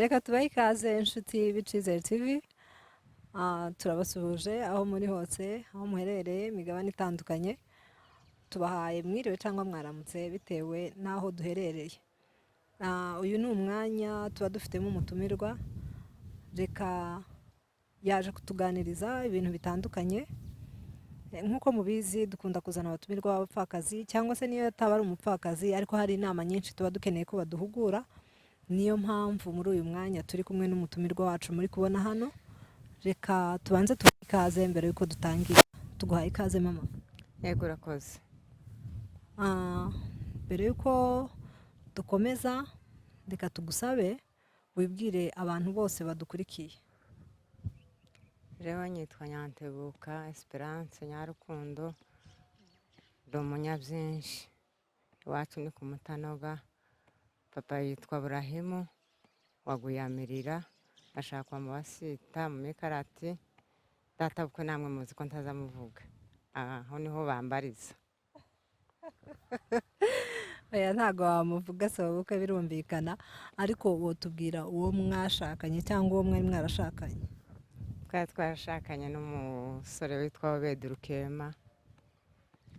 reka tubahe ikaze inshuti b'Icyizere TV. Turabasuhuje aho muri hose, aho muherereye imigabane itandukanye. Tubahaye mwiriwe cyangwa mwaramutse bitewe n'aho duherereye. Uyu ni umwanya tuba dufitemo umutumirwa, reka yaje kutuganiriza ibintu bitandukanye. Nk'uko mubizi dukunda kuzana abatumirwa b'abapfakazi, cyangwa se niyo ataba ari umupfakazi ariko hari inama nyinshi tuba dukeneye ko baduhugura. Niyo mpamvu muri uyu mwanya turi kumwe n'umutumirwa wacu muri kubona hano. Reka tubanze tubahe ikaze mbere yuko dutangira. Tuguhaye ikaze mama. Yego urakoze. Mbere yuko dukomeza, reka tugusabe wibwire abantu bose badukurikiye. Jewe nyitwa Nyantebuka Esperance Nyarukundo, ndi umunyabyinshi. Iwacu ni ku Mutanoga. Papa yitwa Burahimu Waguyamirira, ashakwa mu Basita mu Mikarati. Data bukwe namwe muzi ko ntazamuvuga. Aho niho bambariza. Oya ntago wamuvuga saba bukwe birumvikana, ariko uwo tubwira uwo mwashakanye cyangwa uwo mwari mwarashakanye. Twari twarashakanye n'umusore witwa Obedi Rukema,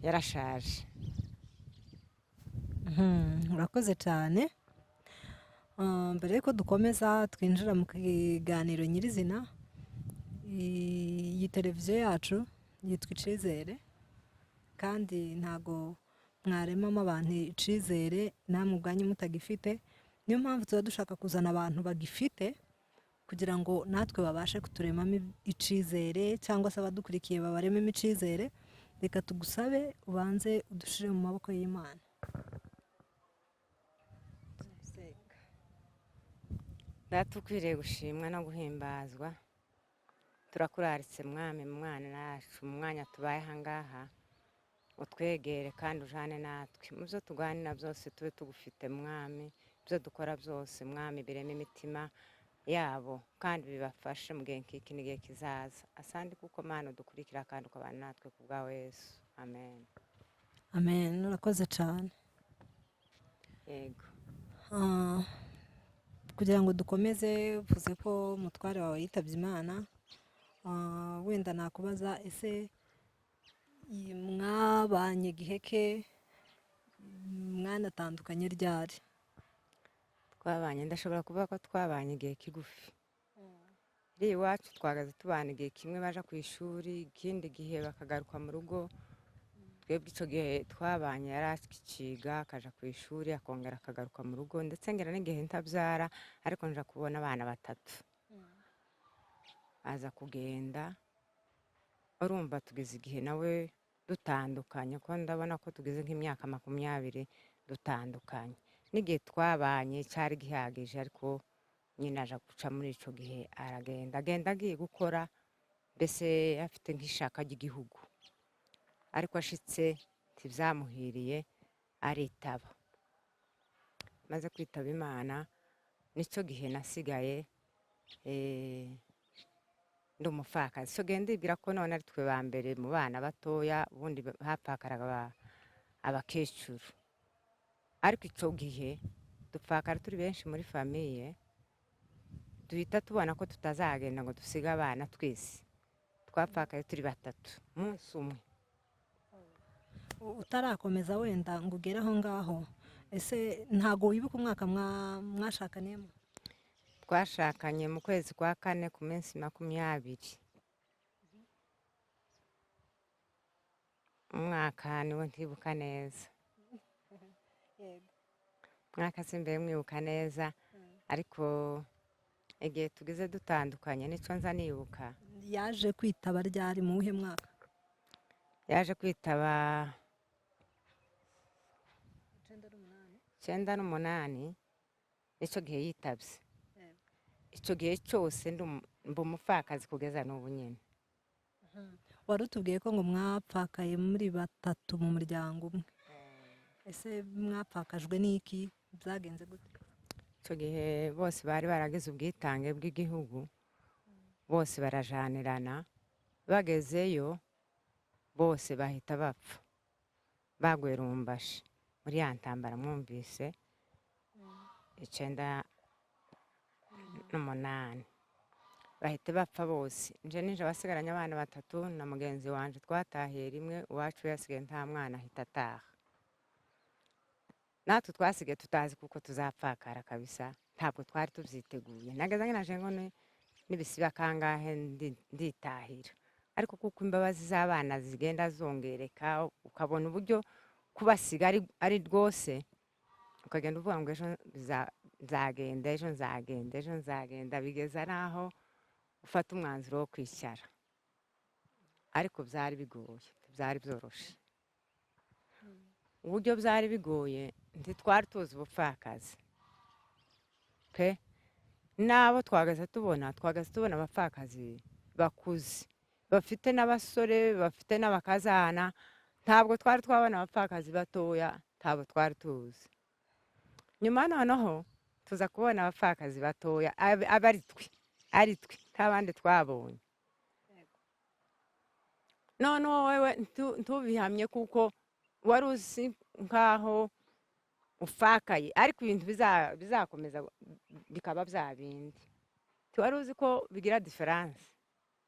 yarashaje. Urakoze cyane. Mbere yuko dukomeza twinjira mu kiganiro nyirizina, iyi televiziyo yacu yitwa Icyizere, kandi ntago mwaremamo abantu icyizere namwe ubwanyu mutagifite. Niyo mpamvu tuba dushaka kuzana abantu bagifite kugira ngo natwe babashe kuturemamo icyizere, cyangwa se abadukurikiye babarememo icyizere. Reka tugusabe ubanze udushire mu maboko y'Imana. Data ukwiriye gushimwa no guhimbazwa, turakuraritse mwami mwana nacu mu mwanya tubaye ahangaha, utwegere kandi ujane natwe mu byo tuganira byose, tube tugufite mwami. Ibyo dukora byose mwami bireme imitima yabo kandi bibafashe mu gihe nk'iki n'igihe kizaza. Asandi kuko mana udukurikira kandi ukabana natwe ku bwawe Yesu, amen. Amen. Urakoze cyane. Yego. Kugira ngo dukomeze, uvuze ko umutware wawe yitabye Imana. Wenda nakubaza, ese mwabanye giheke, mwanatandukanye ryari? Twabanye, ndashobora kuvuga ko twabanye igihe kigufi. Iri iwacu twagaze tubana igihe kimwe baja ku ishuri, ikindi gihe bakagaruka mu rugo. Twebwe icyo gihe twabanye yari akikiga akaja ku ishuri akongera akagaruka mu rugo, ndetse ngera n'igihe ntabyara ariko nja kubona abana batatu. Aza kugenda, urumva tugeze igihe nawe dutandukanye, ko ndabona ko tugeze nk'imyaka 20 dutandukanye. N'igihe twabanye cyari gihagije, ariko nyine aja guca muri ico gihe agenda agiye gukora, mbese afite nk'ishaka ry'igihugu. Ariko ashitse tivyamuhiriye aritaba. Maze kwitaba Imana nico gihe nasigaye ndi umupfakazi. So gihe ndibwira ko none ari twe ba mbere mu bana batoya, ubundi hapfakaraga abakecuru. Ariko ico gihe dupfakara turi benshi muri famiye, duhita tubona ko tutazagenda ngo dusiga abana twese. Twapfakaye turi batatu umunsi umwe. Utarakomeza wenda ngo ugere aho ngaho, ese ntago wibuka umwaka mwashakaniyemo? Twashakanye mu kwezi kwa 4 ku minsi 20. Umwaka niwo ntibuka neza. Mwaka simbe mwibuka neza, ariko igihe tugeze dutandukanye nico nza nibuka. Yaje kwitaba ryari, mu wuhe mwaka? Yaje kwitaba 98, nico gihe yitabye. Ico gihe cyose mba umupfakazi kugeza n'ubu nyine. Wari utubwiye ko ngo mwapfakaye muri batatu mu muryango umwe. Ese mwapfakajwe n'iki? Byagenze gute? Ico gihe bose bari barageze ubwitange bw'igihugu, bose barajanirana. Bagezeyo bose bahita bapfa, bagwe Rumbashi muri ya ntambara mwumvise 9 n'umunani bahita bapfa bose. Nje nije basigaranye abana batatu na mugenzi wanje twatahiye rimwe, uwacu yasigaye nta mwana ahita ataha. Natwe twasigaye tutazi kuko tuzapfakara kabisa, ntabwo twari tubyiteguye. Nageze naje ngo nibisiba kangahe nditahira, ariko kuko imbabazi z'abana zigenda zongereka, ukabona uburyo kubasiga ari rwose, ukagenda uvuga ngo ejo nzagenda, ejo nzagenda, ejo nzagenda, bigeza naho ufata umwanzuro wo kwicara. Ariko byari bigoye, byari byoroshe. Uburyo byari bigoye, ntitwari tuzi ubupfakazi pe. Nabo twagaze tubona abapfakazi bakuze, bafite n'abasore, bafite n'abakazana. Ntabwo twari twabona abapfakazi batoya, ntabwo twari tuzi. Nyuma noneho tuza kubona abapfakazi batoya, ari twe ntabandi twabonye. Noneho wewe ntubihamye kuko wari uzi nkaho ufakaye, ariko ibintu bizakomeza bikaba bya bindi. Wari uzi ko bigira diferanse,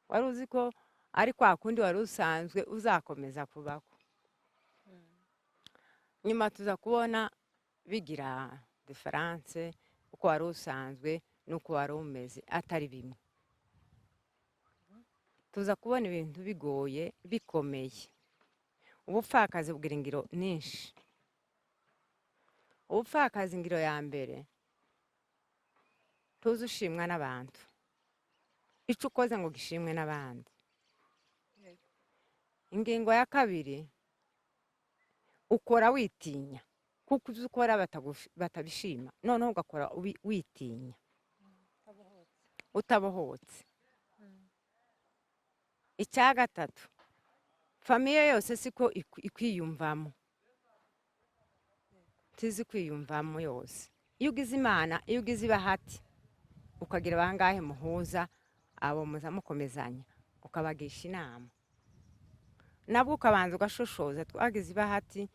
wari uzi ko ari kwa kundi wari usanzwe uzakomeza kubaho. Nyuma tuza kubona bigira diferanse, uko wari usanzwe nuko wari umeze atari bimwe. Tuza kubona ibintu bigoye bikomeye. Ubupfakazi bugira ingiro nyinshi. Ubupfakazi ingiro ya mbere, tuzi ushimwa n'abantu, icyo ukoze ngo gishimwe n'abandi. Ingingo ya kabiri, ukora witinya, kuko ibyo ukora batabishima, noneho ugakora witinya, utabohotse. Icya gatatu, famiye yose siko ikwiyumvamo, tizi kwiyumvamo yose. Iyo ugize Imana, iyo ugize ibahati, ukagira bangahe muhuza, abo muza mukomezanya, ukabagisha inama, nabwo ukabanza ugashoshoza. Twagize ibahati,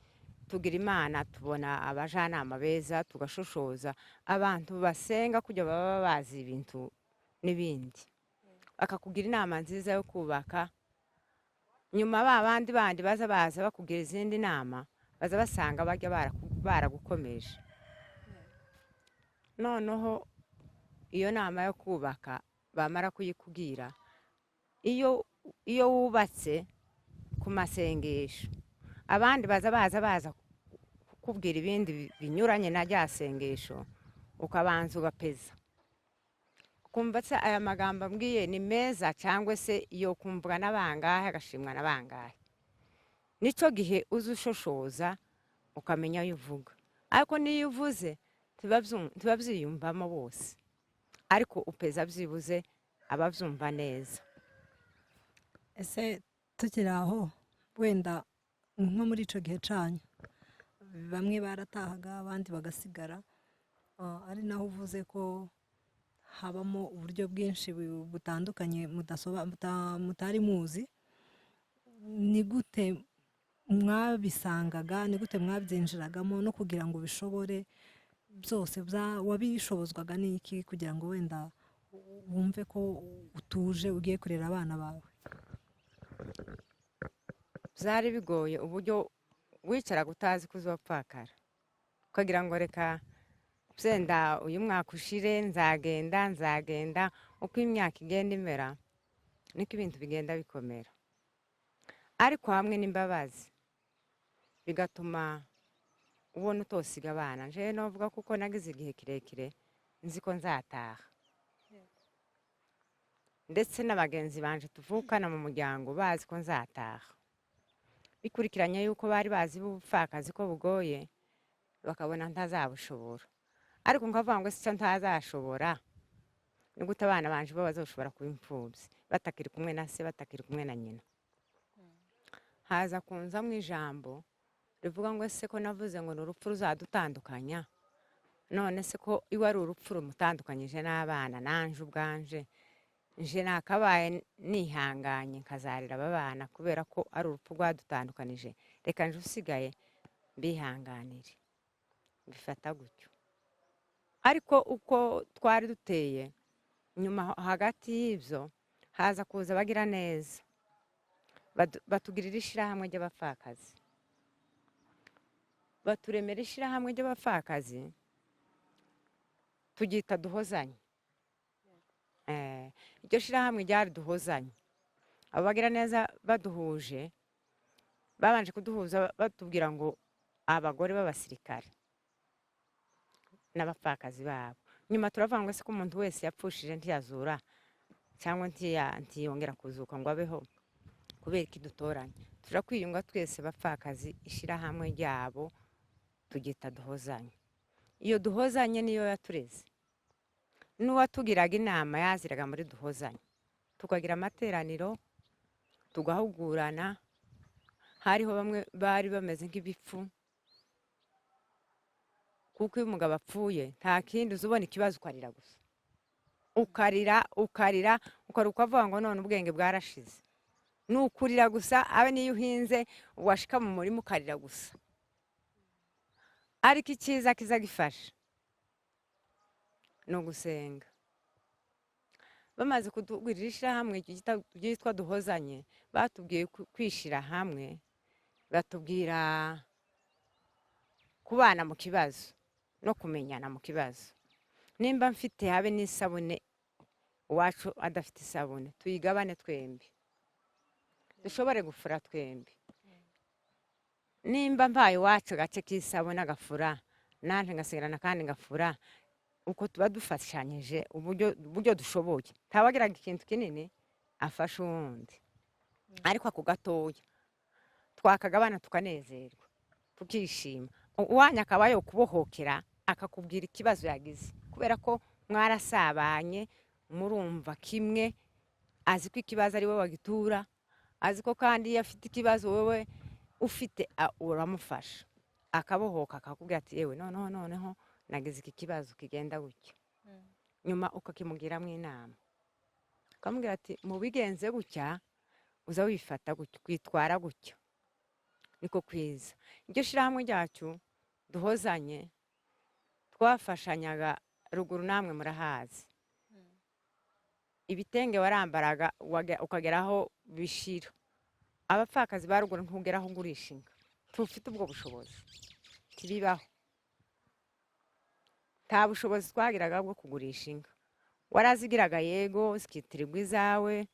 tugira Imana, tubona abajanama beza, tugashoshoza abantu basenga kujya baba bazi ibintu n'ibindi, akakugira inama nziza yo kubaka. Nyuma bandi baza bakugira izindi nama, baza basanga bajya baragukomeje. Noneho iyo nama yo kubaka bamara kuyikubwira, iyo wubatse ku masengesho, abandi baza kukubwira ibindi binyuranye na rya sengesho, ukabanza ugapeza kumva se aya magambo ambwiye ni meza cyangwa se iyo kumvwa n'abangahe, agashimwa n'abangahe. Nico gihe uzushoshoza ukamenya ayo uvuga. Ariko niyo uvuze tubabyiyumvamo bose, ariko upeza byibuze ababyumva neza. Ese tukiri aho, wenda nko muri ico gihe canyu, bamwe baratahaga abandi bagasigara, ari naho uvuze ko habamo uburyo bwinshi butandukanye mutari muzi. Ni gute mwabisangaga, ni gute mwabyinjiragamo no kugira ngo bishobore byose? Wabishobozwaga n'iki kugira ngo wenda wumve ko utuje ugiye kurera abana bawe? Byari bigoye uburyo wicaraga utazi ko uzopfakara, ukagira ngo reka byenda uyu mwaka ushire, nzagenda. Uko imyaka igenda imera niko ibintu bigenda bikomera, ariko hamwe n'imbabazi bigatuma ubona utosiga abana. Nje novuga kuko nagize igihe kirekire nzi ko nzataha, ndetse n'abagenzi banje tuvukana mu muryango bazi ko nzataha. Bikurikiranye yuko bari bazi ubupfakazi ko bugoye, bakabona ntazabushobora. Ariko nkavuga ngo se ntazashobora, ni gute abana banje bo bazoshobora kuba imfubyi batakiri kumwe na se, batakiri kumwe na nyina? Haza kunzamo ijambo rivuga ngo ese ko navuze ngo ni urupfu ruzadutandukanya, none se ko iwe ari urupfu rumutandukanyije n'abana, nanje ubwanje nje nakabaye nihanganye nkazarira aba bana kubera ko ari urupfu rwadutandukanije, reka nje usigaye bihanganire. Bifata gutyo. Ariko uko twari duteye, nyuma hagati y'ibyo haza kuza abagira neza batugirira ishyirahamwe ry'abapfakazi, baturemera ishyirahamwe ry'abapfakazi turyita duhozanye. Iryo shyirahamwe ryari duhozanye. Abo bagira neza baduhuje babanje kuduhuza batubwira ngo abagore b'abasirikare n'abapfakazi babo. Nyuma turavuga ngo ese ko umuntu wese yapfushije ntiyazura cyangwa ntiyongera kuzuka ngo abeho, kubera iki dutoranye? Turakwiyunga twese bapfakazi, ishyirahamwe ryabo turyita duhozanye. Iyo duhozanye niyo yatureze. N'uwatugiraga inama yaziraga muri duhozanye, tukagira amateraniro tugahugurana. Hariho bamwe bari bameze nk'ibipfu, kuko iyo umugabo apfuye nta kindi uzubona ikibazo ukarira gusa, ukarira ukavuga ngo none ubwenge bwarashize. Nukurira gusa, abe niyo uhinze washika mu murima ukarira gusa. Ariko icyiza kiza gifasha no gusenga. Bamaze kutugirira ishyirahamwe ryitwa duhozanye, batubwiye kwishira hamwe, batubwira kubana mu kibazo no kumenyana mu kibazo. Nimba mfite habe n'isabune, uwacu adafite isabune, tuyigabane twembi, dushobore gufura twembi. Nimba mpaye iwacu agace k'isabune agafura, nanje ngasigarana kandi ngafura, uko tuba dufashanyije uburyo dushoboye. Ntawagiraga ikintu kinini afasha uwundi, ariko ako gatoya twakagabana tukanezerwa tukishima. Uwanya akaba yo kubohokera akakubwira ikibazo yagize, kubera ko mwarasabanye murumva kimwe, azi ko ikibazo ari wowe wagitura, azi ko kandi iyo afite ikibazo wowe ufite uramufasha, akabohoka akakubwira ati yewe noneho nagize iki kibazo kigenda gutya. Nyuma ukakimugiramo inama, ukamubwira ati mu bigenze gutya uza wifata gutya, kwitwara gutya, niko kwiza. Iryo shyirahamwe ryacu duhozanye twafashanyaga ruguru, namwe murahazi. Ibitenge warambaraga ukageraho bishira. Abapfakazi ba ruguru ntugeraho ngurisha inka, tufite ubwo bushobozi tibibaho. Nta bushobozi twagiraga bwo kugurisha inka. Warazigiraga yego zikitirirwa izawe,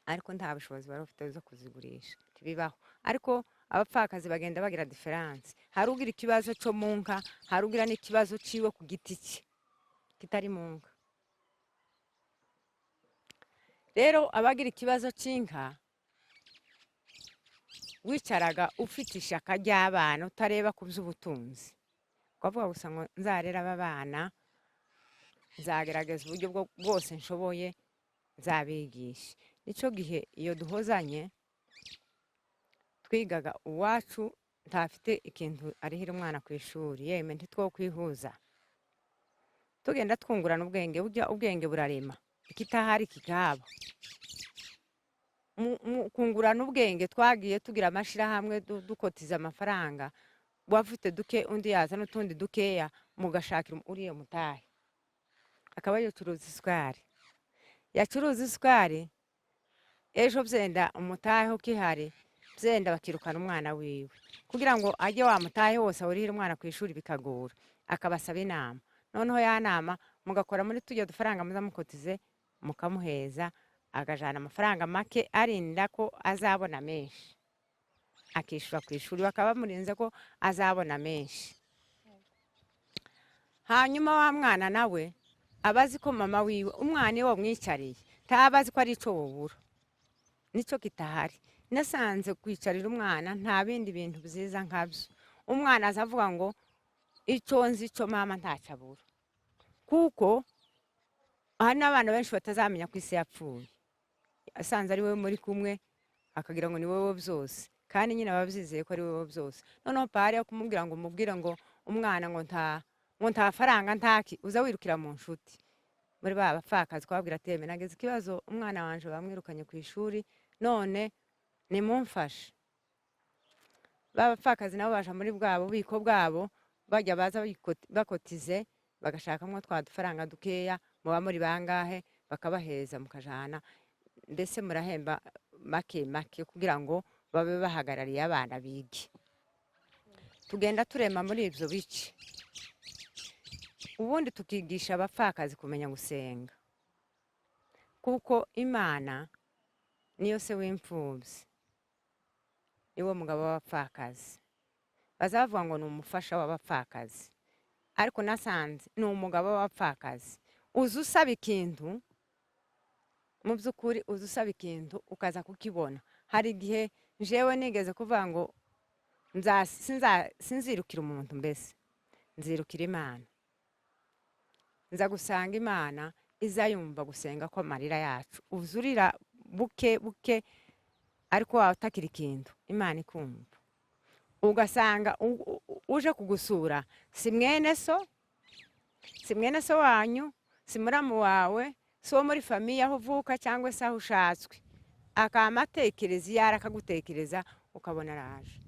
ariko nta bushobozi bari bafite zo kuzigurisha, tibibaho. Ariko abapfakazi bagenda bagira diferanse. Hari ugira ikibazo cyo mu nka, hari ugira n'ikibazo ciwe ku giti cye kitari mu nka. Rero abagira ikibazo cy'inka, wicaraga ufite ishyaka ry'abana, utareba ku by'ubutunzi, ukavuga gusa ngo nzarera aba bana, nzagerageza uburyo bwose nshoboye nzabigisha. Nicyo gihe iyo duhozanye twigaga uwacu ntafite ikintu arihira umwana ku ishuri, yeme ntitwo kwihuza, tugenda twungurana ubwenge. Ubwenge burarema, ikitahari kikaba. Kungurana ubwenge twagiye tugira amashirahamwe dukotiza amafaranga, wafite duke undi yaza n'utundi dukeya, mugashakira uriye mutahe. Akaba yacuruza isukari, yacuruza isukari, ejo byenda umutahe ukihari, byenda bakirukana umwana wiwe, kugira ngo ajye wa mutahe wose awurihira umwana ku ishuri bikagora. Akabasaba inama, noneho ya nama mugakora muri tujya dufaranga muza mukotize, mukamuheza agajana amafaranga make, arinda ko azabona menshi, akishura ku ishuri, bakaba bamurinze ko azabona menshi. Hanyuma wa mwana nawe abazi ko mama wiwe umwana iwe wamwicariye, ntabazi ko ari ico wobura. Nico kitahari. Nasanze kwicarira umwana nta bindi bintu byiza nkabyo. Umwana azavuga ngo ico nzi ico mama ntacabura, kuko hari n'abana benshi batazamenya ko isi yapfuye. Asanze ari wowe muri kumwe akagira ngo ni wowe byose, kandi nyine ababyizeye ko ari wowe byose. Noneho pari yo kumubwira ngo mubwire ngo umwana ngo nta faranga ntaki, uza wirukira mu nshuti. Muri ba bapfakazi twabwira teme nageze ikibazo, umwana wanje bamwirukanye ku ishuri, none nimumfashe. Ba bapfakazi nabo baje muri bwabo biko bwabo, bajya baza bakotize, bagashakamwo twa dufaranga dukeya, muba muri bangahe, bakabaheza mukajana, mbese murahemba make make kugira ngo babe bahagarariye abana bige. Tugenda turema muri ibyo bice, ubundi tukigisha abapfakazi kumenya gusenga, kuko Imana niyo se w'imfubyi, niwo mugabo w'abapfakazi. Bazavuga ngo ni umufasha w'abapfakazi, ariko nasanze ni umugabo w'abapfakazi. Uzi usaba ikintu, mu by'ukuri uzi usaba ikintu ukaza kukibona. Hari igihe jewe nigeze kuvuga ngo sinzirukira umuntu, mbese nzirukira Imana. Nza gusanga Imana iza yumva gusenga ko amarira yacu, uzurira buke buke ariko wawe utakira ikintu, Imana ikumva. Ugasanga uje kugusura si mwene so wanyu, si muramu wawe, si wo muri famiye aho uvuka cyangwa se aho ushatswe. Akamatekereza iyo arakagutekereza ukabona araje.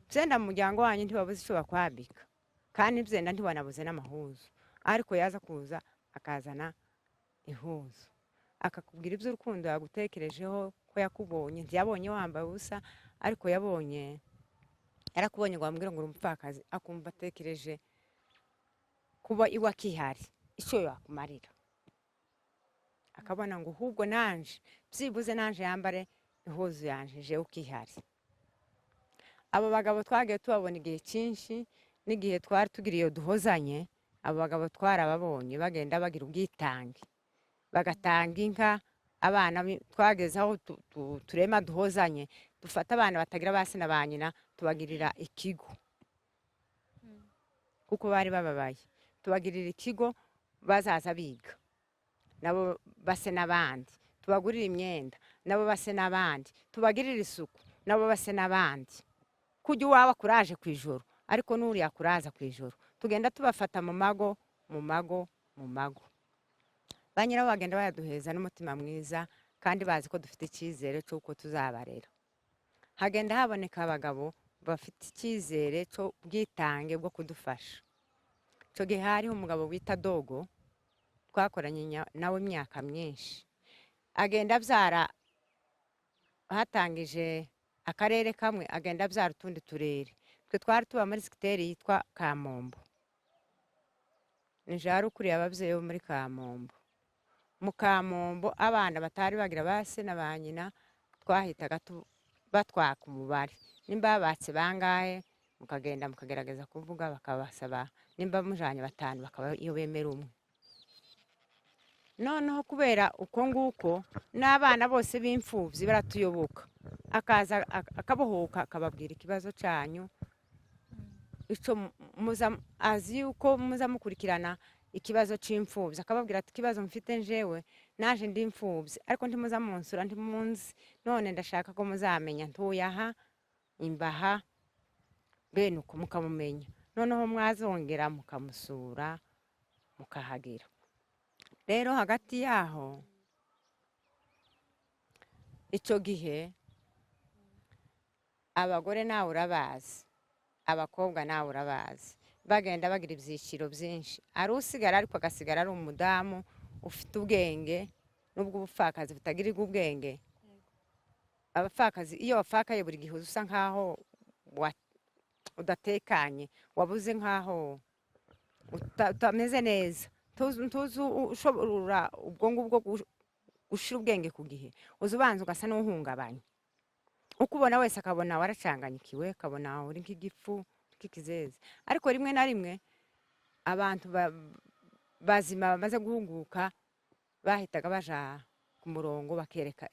Byenda mu muryango wanyu ntibabuze icyo bakwambika, kandi byenda ntibanabuze n'amahuzu, ariko yaza kuza akazana ihuzu, akakubwira iby'urukundo yagutekerejeho, ko yakubonye, ntiyabonye wambaye ubusa, ariko yarakubonye ngo wambwira ngo uri umupfakazi, akumva atekereje kuba iwe akihari icyo yakumarira, akabona ngo ahubwo nanje byibuze nanje yambare ihuzu yanje jewe ukihari. Abo bagabo twagiye tubabona igihe cyinshi, n'igihe twari tugira iyo duhozanye, abo bagabo twarababonye bagenda bagira ubwitange, bagatanga inka. Abana twageze aho turema duhozanye, dufata abana batagira ba se na ba nyina tubagirira ikigo, kuko bari bababaye. Tubagirira ikigo bazaza biga, nabo base n'abandi, tubagurira imyenda, nabo base n'abandi, tubagirira isuku, nabo base n'abandi. Kujya uwawe akuraje ku ijoro, ariko n'uriya akuraza ku ijoro. Tugenda tubafata mu mago. Ba nyiraho bagenda bayaduheza n'umutima mwiza, kandi bazi ko dufite icyizere cy'uko tuzabarera. Hagenda haboneka abagabo bafite icyizere cyo bwitange bwo kudufasha. Icyo gihe hariho umugabo wita Dogo, twakoranye nawe imyaka myinshi. Agenda abyara, hatangije akarere kamwe, agenda abyara utundi turere. Twe twari tuba muri sekiteri yitwa Kamombo. Nije hari ukuriye ababyeyi bo muri Kamombo. Mu Kamombo abana batari bagira ba se na ba nyina, twahitaga batwaka umubare. Nimba babatse bangahe, mukagenda mukagerageza kuvuga, bakabasaba nimba mujanye 5 bakaba iyo bemera umwe. Noneho kubera uko nguko n'abana bose b'imfubyi baratuyoboka, akaza akabohoka akababwira ikibazo cyanyu, ico azi uko muza mukurikirana ikibazo c'imfubyi, akababwira ati ikibazo mfite njewe naje ndi imfubyi, ariko ntimuza munsura ntimunzi, none ndashaka ko muzamenya ntuyaha imbaha, bene uko mukamumenya, noneho mwazongera mukamusura mukahagira. Rero hagati yaho icyo gihe abagore nawe urabazi, abakobwa nawe urabazi, bagenda bagira ibyiciro byinshi. Ari usigara ariko agasigara ari umudamu ufite ubwenge, nubwo ubupfakazi butagirirwa ubwenge. Abapfakazi iyo wapfakaye buri gihe usa nkaho udatekanye, wabuze nkaho utameze neza, ntuzi ushobora ubwo ngubwo gushira ubwenge ku gihe, uzubanza ugasa n'uhungabanye. Uko ubona wese akabona waracanganyikiwe, akabona uri nk'igifu k'ikizeze. Ariko rimwe na rimwe abantu bazima bamaze guhunguka bahitaga baja ku murongo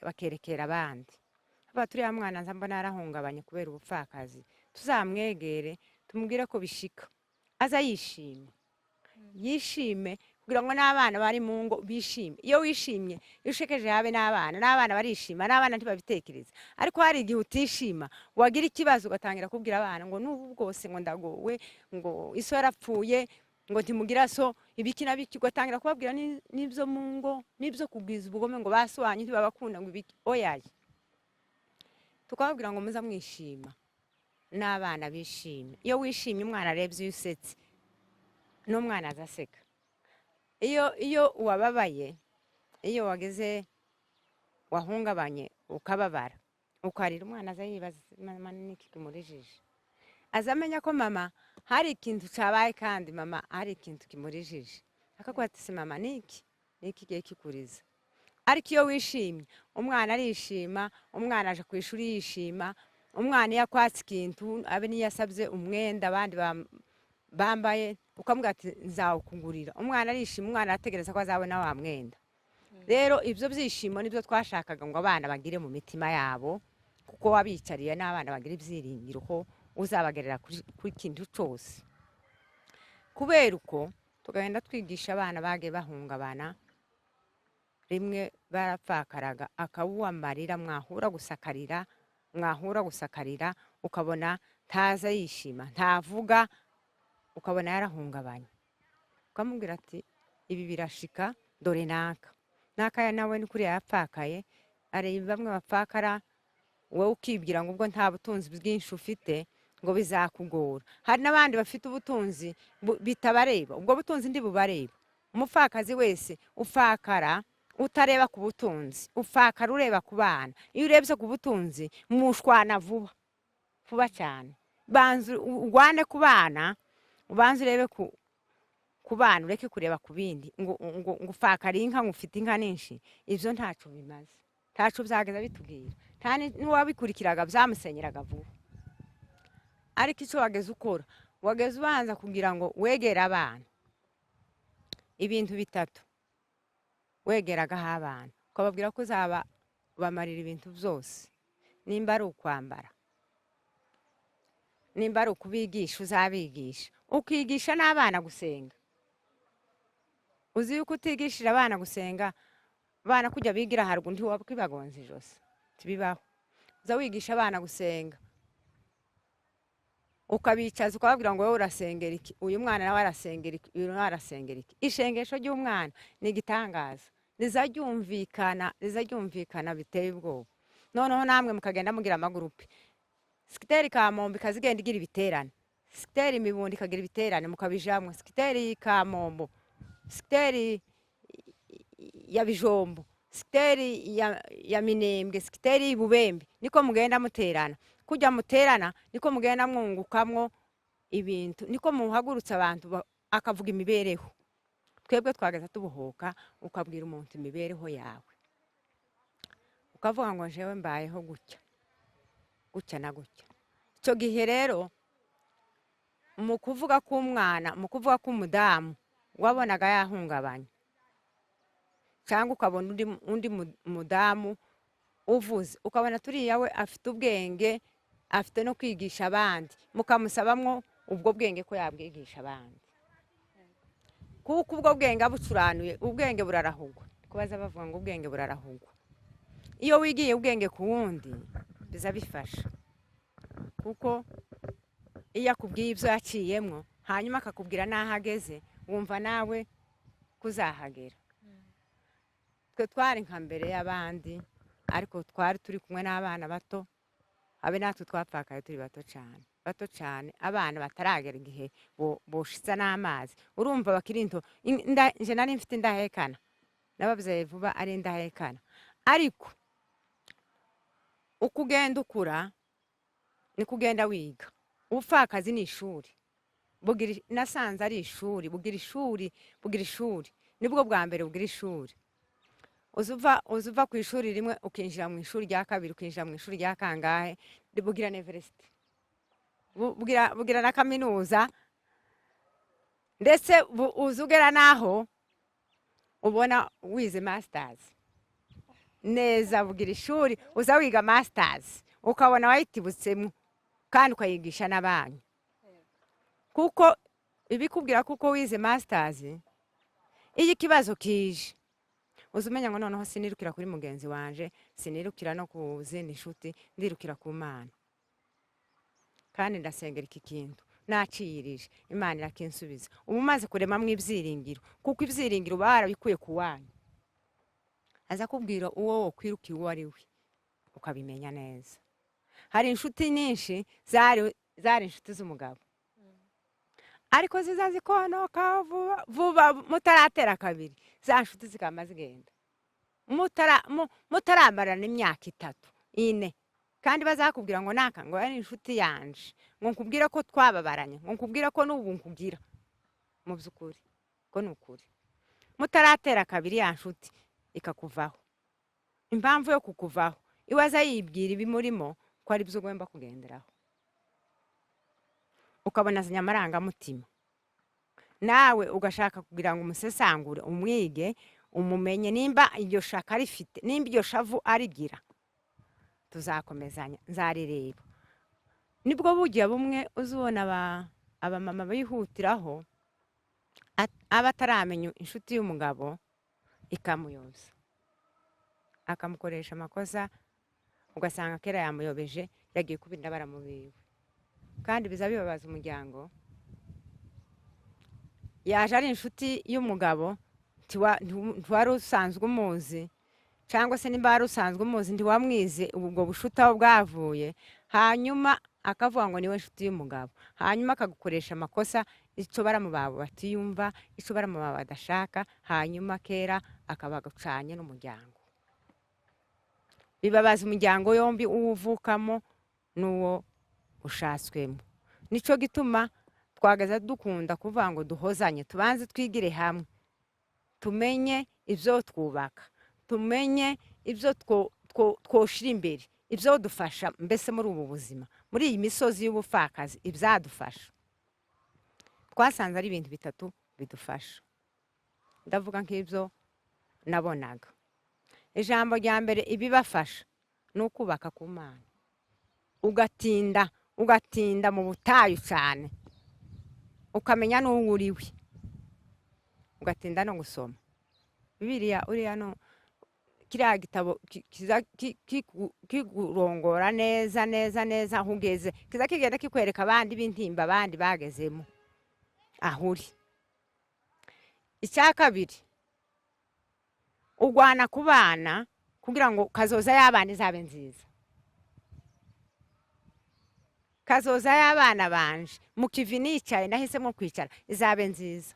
bakerekera abandi. Aba turiya mwana nza mbona yarahungabanye kubera ubupfakazi, tuzamwegere tumubwire ko bishika, aza yishime kugira ngo n'abana bari mu ngo bishime. Iyo wishimye iyo ushekeje habe n'abana barishima, n'abana ntibabitekereza. Ariko hari igihe utishima, wagira ikibazo ugatangira kubwira abana ngo n'ubu bwose ngo ndagowe, ngo iso yarapfuye, ngo ntimugira so, ibiki na biki, ugatangira kubabwira n'ibyo mu ngo, n'ibyo kugwiza ubugome, ngo baswanye ntibabakunda, ngo ibiki. Oyaye tukababwira ngo muza mwishima, n'abana bishime. Iyo wishimye umwana arebye iyo usetse, n'umwana azaseka. iyo wababaye, iyo wageze wahungabanye ukababara ukarira, umwana aza yibaza mama niki kimurijije, aza amenya ko mama hari ikintu cyabaye kandi mama hari ikintu kimurijije, akakuba ati mama niki gihe kikuriza. Ariko iyo wishimye umwana arishima, umwana aje ku ishuri yishima, umwana iyo akwatse ikintu abe niyo asabye umwenda abandi bambaye ukamubwira ati nzawukugurira, umwana arishima, umwana arategereza ko azabona wa mwenda. Rero ibyo byishimo nibyo twashakaga ngo abana bagire mu mitima yabo, kuko wabicariye n'abana bagira ibyiringiro ko uzabagerera kuri kintu cyose. Kubera uko tugenda twigisha abana bagiye bahungabana, rimwe barapfakaraga akawuwa amarira, mwahura gusakarira ukabona ntaza yishima, ntavuga, ukabona yarahungabanye, ukamubwira ati ibi birashika, dore naka nawe ni kuriya yapfakaye. Areba bamwe bapfakara wowe ukibwira ngo ubwo nta butunzi bwinshi ufite ngo bizakugora. Hari n'abandi bafite ubutunzi bitabareba, ubwo butunzi ndi bubareba. Umupfakazi wese ufakara utareba ku butunzi, ufakara ureba ku bana. Iyo urebye ku butunzi mushwana vuba cyane. Banza urwane ku bana, ubanza urebe ku bana, ureke kureba ku bindi ngo ufakara inka, ngo ufite inka nyinshi. Ibyo ntacyo bimaze, ntacyo byageza bitubwira, nta n'uwabikurikiraga byamusenyeraga vuba. Ariko icyo wageze ukora, wageze ubanza kugira ngo wegere abana ibintu bitatu. Wegeragaho abana ukababwira ko uzaba bamarira ibintu byose, nimba ari ukwambara, nimba ari ukubigisha uzabigisha, ukigisha n'abana gusenga. Uzi yuko utigishije abana gusenga, abana kujya bigira haruguru ntiwabibagonza ijosi, tibibaho. Uza wigisha abana gusenga, ukabicaza ukababwira ngo wowe urasengera iki, uyu mwana nawe arasengera iki, uyu nawe arasengera iki. Ishengesho ry'umwana ni igitangaza, rizaryumvikana biteye ubwoba. Noneho namwe mukagenda mugira amagurupe, sikiteri Kamombo ikazigenda igira ibiterane, sikiteri Mibundi ikagira ibiterane, mukabijamwe, sikiteri Kamombo, sikiteri ya Bijombo, sikiteri ya Minembwe, sikiteri y'Ibubembe. Niko mugenda muterana, kujya muterana niko mugenda mwungukamwo ibintu, niko muhagurutsa abantu akavuga imibereho. Twebwe twageza tubuhoka, ukabwira umuntu imibereho yawe, ukavuga ngo jewe mbayeho gutya na gutya. Icyo gihe rero mu kuvuga k'umwana, mu kuvuga k'umudamu wabonaga yahungabanye, cyangwa ukabona undi mudamu uvuze, ukabona turiya we afite ubwenge, afite no kwigisha abandi, mukamusabamwo ubwo bwenge ko yabwigisha abandi. Kuko ubwo bwenge abucuranuye, ubwenge burarahugwa. Kubaza bavuga ngo ubwenge burarahugwa. Iyo wigiye ubwenge ku wundi biza bifasha, kuko iyo akubwiye ibyo yaciyemwo hanyuma akakubwira n'aho ageze, wumva nawe kuzahagera. Twe twari nka mbere y'abandi, ariko twari turi kumwe n'abana bato, abe natwe twapfakaye turi bato cyane, abana bataragera igihe boshitsa n'amazi. Urumva bakirinto, nje nari mfite indahekana, nababyeyi vuba ari indahekana. Ariko uko ugenda ukura ni kugenda wiga. Ubupfakazi ni ishuri, nasanze ari ishuri, bugira ishuri, nibwo bwa mbere bugira ishuri. Uzuva ku ishuri rimwe ukinjira mu ishuri rya kabiri, ukinjira mu ishuri rya kangahe, bugira university, bugira na kaminuza, ndetse uzugera naho ubona wize masters neza. Bugira ishuri uza wiga masters ukabona wayitibutsemo kandi ukayigisha n'abana, kuko ibikubwira kuko wize masters, iyo ikibazo kije uzumenya ngo noneho sinirukira kuri mugenzi wanje, sinirukira no ku zindi nshuti, ndirukira ku Mana. Kandi ndasengera iki kintu naciyirije, Imana irakinsubiza. Ubu maze kuremamwe ibyiringiro, kuko ibyiringiro barabikuye ku wanyu. Aza kubwira uwo kwirukiye uwo ari we, ukabimenya neza. Hari inshuti nyinshi zari inshuti z'umugabo, ariko ziza zikonoka vuba mutaratera kabiri za nshuti zikama zigenda mutaramarana imyaka 3 4 kandi bazakubwira ngo naka ngo ari inshuti yanje ngo nkubwira ko twababaranye ngo nkubwira ko n'ubu nkubwira mu byukuri ko n'ukuri mutaratera kabiri ya nshuti ikakuvaho. Impamvu yo kukuvaho iwaza yibwira ibimurimo ko ari byo ugomba kugenderaho, ukabona amaranga mutima nawe ugashaka kugira ngo umusesangure umwige umumenye nimba iryo shaka rifite nimba iryo shavu arigira. Tuzakomezanya nzarireba. Nibwo bugiye bumwe uzubona abamama bihutiraho abataramenya inshuti y'umugabo ikamuyoza akamukoresha amakosa, ugasanga kera yamuyobeje yagiye kubinda baramubiwe, kandi biza bibabaza umuryango. Yaje ari inshuti y'umugabo ntiwari usanzwe umuzi, cyangwa se nimba wari usanzwe umuzi ntiwamwize ubwo bushuta bwavuye, hanyuma akavuga ngo niwe inshuti y'umugabo, hanyuma akagukoresha amakosa icyo baramubawe batiyumva, icyo baramubawe badashaka, hanyuma kera akabagucanye n'umuryango. Bibabaza umuryango yombi uwuvukamo n'uwo ushatswemo. Nico gituma twagaza dukunda kuvuga ngo duhozanye, tubanze twigire hamwe, tumenye ibyo twubaka, tumenye ibyo twoshira imbere, ibyo dufasha mbese muri ubu buzima, muri iyi misozi y'ubupfakazi ibyadufasha. Twasanze ari ibintu bitatu bidufasha. Ndavuga nk'ibyo nabonaga. Ijambo rya mbere ibibafasha ni ukubaka ku Mana, ugatinda mu butayu cyane, ukamenya n'uwo uriwe, ugatinda no gusoma Bibiliya. Uriya no kiriya gitabo kigurongora neza aho ugeze, kiza kigenda kikwereka abandi b'intimba abandi bagezemo aho uri. Icya kabiri, ugwana ku bana kugira ngo kazoza y'abana izabe nziza. Kazoza y'abana banje mu kivi nicaye nahisemo kwicara izabe nziza.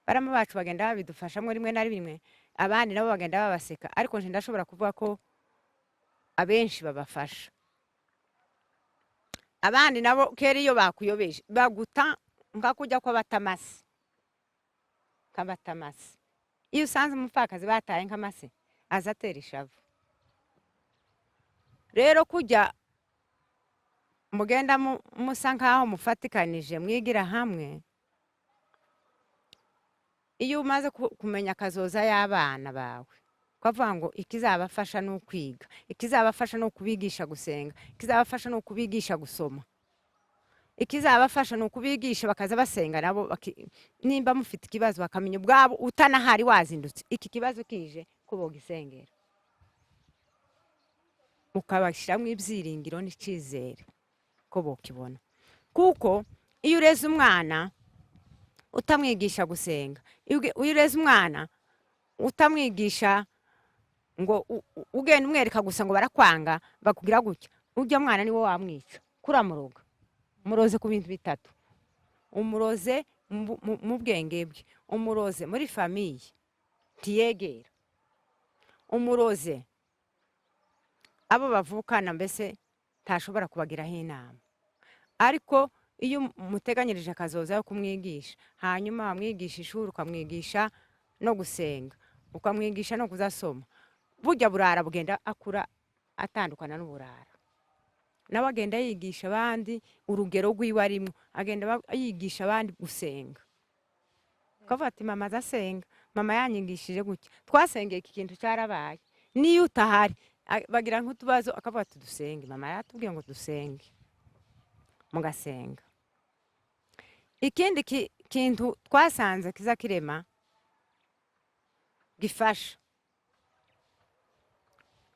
Baramu bacu bagenda babidufashamo rimwe na rimwe, abandi nabo bagenda babaseka, ariko nje ndashobora kuvuga ko abenshi babafasha. Abandi nabo kera iyo bakuyobeje baguta nkakujya kwa batamasi kabatamasi. Iyo usanze umupfakazi bataye nk'amase azatera ishavu. Rero kujya mugenda musa nkaho mufatikanije mwigira hamwe, iyo umaze kumenya kazoza y'abana bawe kwavuga ngo ikizabafasha no kwiga, ikizabafasha no kubigisha gusenga, ikizabafasha no kubigisha gusoma, ikizabafasha no kubigisha bakaza basenga nabo, nimba mufite ikibazo bakamenya ubwabo utanahari wazindutse iki kibazo kije ko bogisengera, mukabashiramo ibyiringiro n'icizere ko bokibona. Kuko iyo ureze umwana utamwigisha gusenga, iyo ureze umwana utamwigisha ngo ugenda umwereka gusa ngo barakwanga bakugira gutya, ujya mwana niwo wamwica, kuramuroga. Umuroze ku bintu bitatu: umuroze mu bwenge bwe, umuroze muri famiye ntiyegera, umuroze abo bavukana mbese ntashobora kubagiraho inama. Ariko iyo muteganyirije akazoza yo kumwigisha, hanyuma wamwigisha ishuri, ukamwigisha no gusenga, ukamwigisha no kuzasoma, burya burara bugenda akura atandukana n'uburara. Nawe agenda yigisha abandi urugero rw'iwe arimo, agenda yigisha abandi gusenga. Ukavuga ati mama azasenga, mama yanyigishije gutya, twasengeye iki kintu cyarabaye. Niyo utahari bagira nk'utubazo akavuga ati dusenge, mama yatubwiye ngo dusenge, mugasenga. Ikindi kintu twasanze kiza kirema gifasha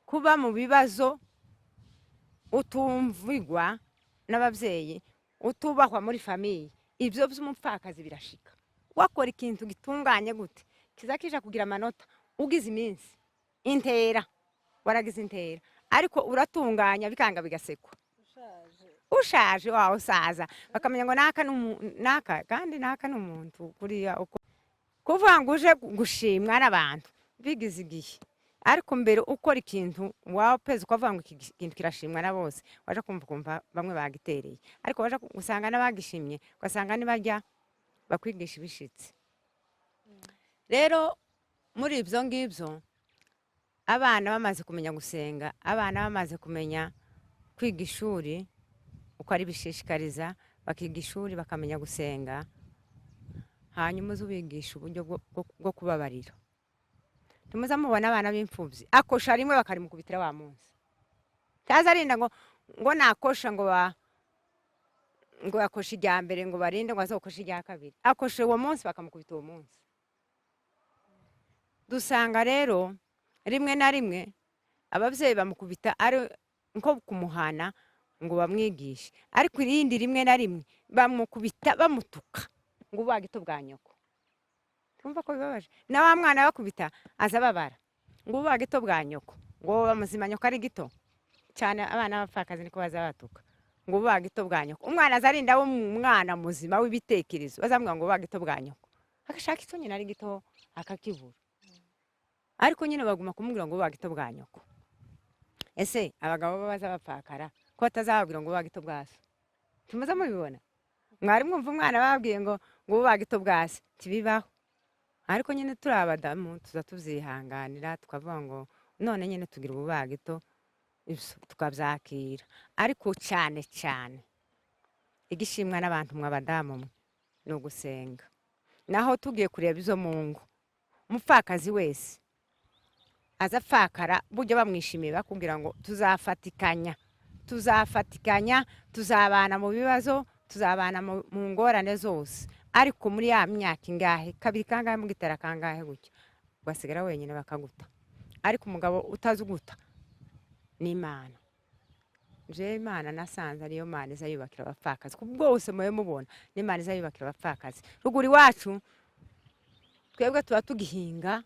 kuba mu bibazo, utumvigwa n'ababyeyi, utubahwa muri famiye, ibyo by'umupfakazi birashika. Wakora ikintu gitunganye gute kiza kija kugira amanota, ugize iminsi intera, waragize intera, ariko uratunganya bikanga bigasekwa, ushaje wawe usaza bakamenya ngo naka kandi naka ni umuntu kuriya kuvuga ngo uje gushimwa n'abantu bigize igihe ariko mbere ukora ikintu wawe pezi ukavuga ngo iki kintu kirashimwa na bose waje kumva bamwe bagitereye ariko waje gusanga n'abagishimye ugasanga nibajya bakwigisha ibishitsi. Rero muri ibyo ngibyo abana bamaze kumenya gusenga, abana bamaze kumenya kwiga ishuri uko ari bishishikariza, bakiga ishuri bakamenya gusenga, hanyuma uzubigisha uburyo bwo kubabarira. Tumuza mubona abana b'imfubyi akosha rimwe bakarimukubitira wa munsi, cyaza arinda ngo nakosha ngo akosha ijya mbere ngo barinde ngo azokosha ijya kabiri, akoshe uwo munsi bakamukubita uwo munsi. Dusanga rero rimwe na rimwe ababyeyi bamukubita ari nko kumuhana ngo bamwigishe, ariko irindi rimwe na rimwe bamukubita bamutuka ngo uba gito bwa nyoko. Tumva ko bibabaje na wa mwana bakubita aza babara ngo uba gito bwa nyoko, ngo bamuzima nyoko ari gito cyane. Abana b'abapfakazi niko baza batuka ngo uba gito bwa nyoko. Umwana azarinda wo umwana muzima w'ibitekerezo bazamubwira ngo uba gito bwa nyoko, agashaka icyo nyina ari gito akakibura, ariko nyine baguma kumubwira ngo uba gito bwa nyoko. Ese abagabo babaza bapfakara ko batazababwira ngo uba gito bwa so? Tumuza mubibona mwari mwumva umwana babwiye ngo uba gito bwa se? Tibibaho. Ariko nyine turi abadamu tuza tuvyihanganira tukavuga ngo none nyine tugira ububa gito tukabyakira. Ariko cyane cyane igishimwa n'abantu mw'abadamu ni ugusenga. Naho tugiye kureba izo mungu umupfakazi wese aza pfakara buryo bamwishimiye bakubwira ngo tuzafatikanya tuzabana mu bibazo, tuzabana mu ngorane zose, ariko muri ya myaka ingahe kabiri kangahe mu gitera kangahe gutyo basigara wenyine bakaguta. Ariko umugabo utazuguta ni Imana. Je Imana nasanze ariyo Mana izayubakira abapfakazi bwose muye mubona, ni Imana izayubakira abapfakazi. Ruguri wacu twebwe tuba tugihinga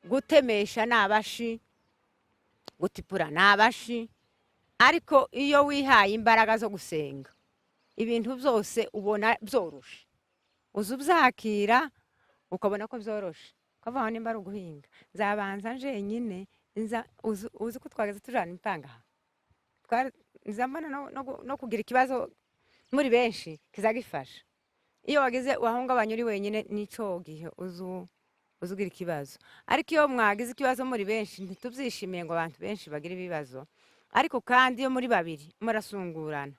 gutemesha nabashi, gutipura nabashi, ariko iyo wihaye imbaraga zo gusenga ibintu byose ubona byoroshe, uzubyakira ukabona ko byoroshe, ukavuga nimba ari uguhinga nzabanza nje nyine uzi ko twageze tujana impanga nzambana no kugira ikibazo muri benshi kizagifasha. Iyo wageze wahungabanya uri wenyine nico gihe uzugira ikibazo, ariko iyo mwagize ikibazo muri benshi ntitubyishimiye ngo abantu benshi bagira ibibazo, ariko kandi iyo muri babiri murasungurana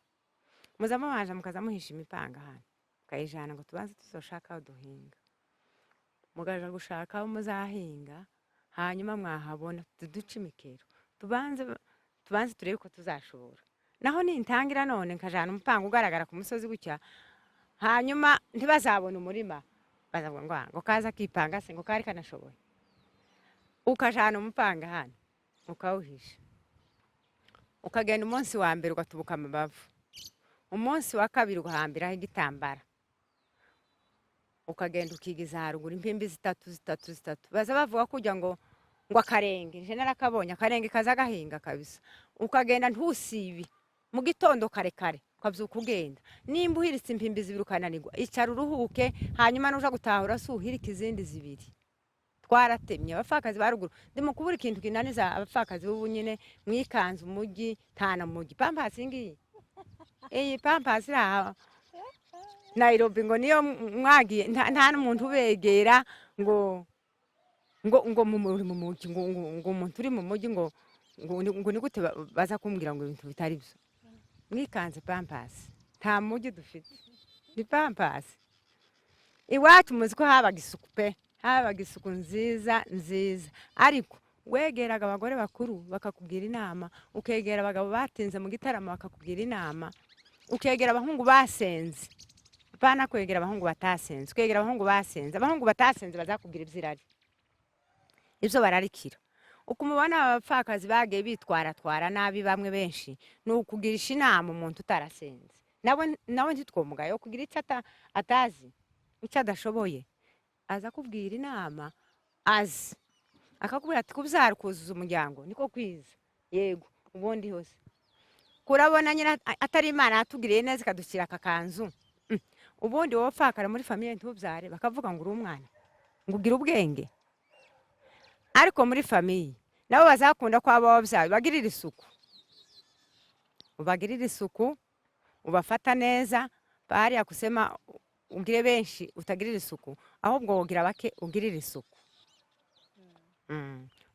muza mubanje mukaza muhisha imipanga hano ukayijana ngo tubanze tuzoshaka aho duhinga, mugaja gushaka aho muzahinga, hanyuma mwahabona tuduce imikero tubanze turebe ko tuzashobora. Naho nintangira none nkajana umupanga ugaragara ku musozi gutya, hanyuma ntibazabona umurima bazavuga ngo kaza kipanga se ngo kari kanashoboye. Ukajana umupanga hano ukawuhisha, ukagenda umunsi wa mbere ugatubuka amabavu, umunsi wa kabiri ugahambiraho igitambara, ukagenda ukigiza haruguru impimbi zitatu. Baza bavuga kujya ngo akarenge nje narakabonye akarenge kaza gahinga kabisa. Ukagenda ntusibi mu gitondo kare ukabyuka ugenda, nimba uhiritse impimbi zibiri ukananirwa icara uruhuke, hanyuma nuja gutahura suhirika izindi zibiri. Twaratemye abapfakazi baruguru ndimo kubura ikintu kinaniza abapfakazi b'ubu nyine mwikanze umugi tana mugi pampasi ngiyi iyi pampasi raha Nairobi ngo niyo mwagiye nta n'umuntu ubegera ngo mu mugi ngo umuntu uri mu mugi ngo ni gute baza kumbwira ngo ibintu bitari byo. Mwikanze pampasi nta mugi dufite ni pampasi. Iwacu muzi ko habaga isuku pe, habaga isuku nziza, ariko wegeraga abagore bakuru bakakubwira inama, ukegera abagabo batinze mu gitaramo bakakubwira inama, ukegera abahungu basenze bana kwegera abahungu batasenze, kwegera abahungu basenze. Abahungu batasenze bazakubwira ibyirari, ibyo bararikira. Ukumubona abapfakazi bagiye bitwara nabi bamwe benshi ni ukugirisha inama umuntu utarasenze. Nawe ntitwomugayo kugira icyo atazi, icyo adashoboye, aza kubwira inama azi akakubwira ati kubyara kuzuza umuryango niko kwiza, yego ubundi hose kurabona nyine atari imana yatugiriye neza ikadushyira aka kanzu. Ubundi wowe upfakara muri famiye ntubyare bakavuga ngo uri umwana ngo ugire ubwenge. Ariko muri famiye nabo bazakunda ko aba wabyaye bagirira isuku, ubagirira isuku, ubafata neza. Bariya kusema ugire benshi utagirira isuku, ahubwo wogira bake ugirira isuku.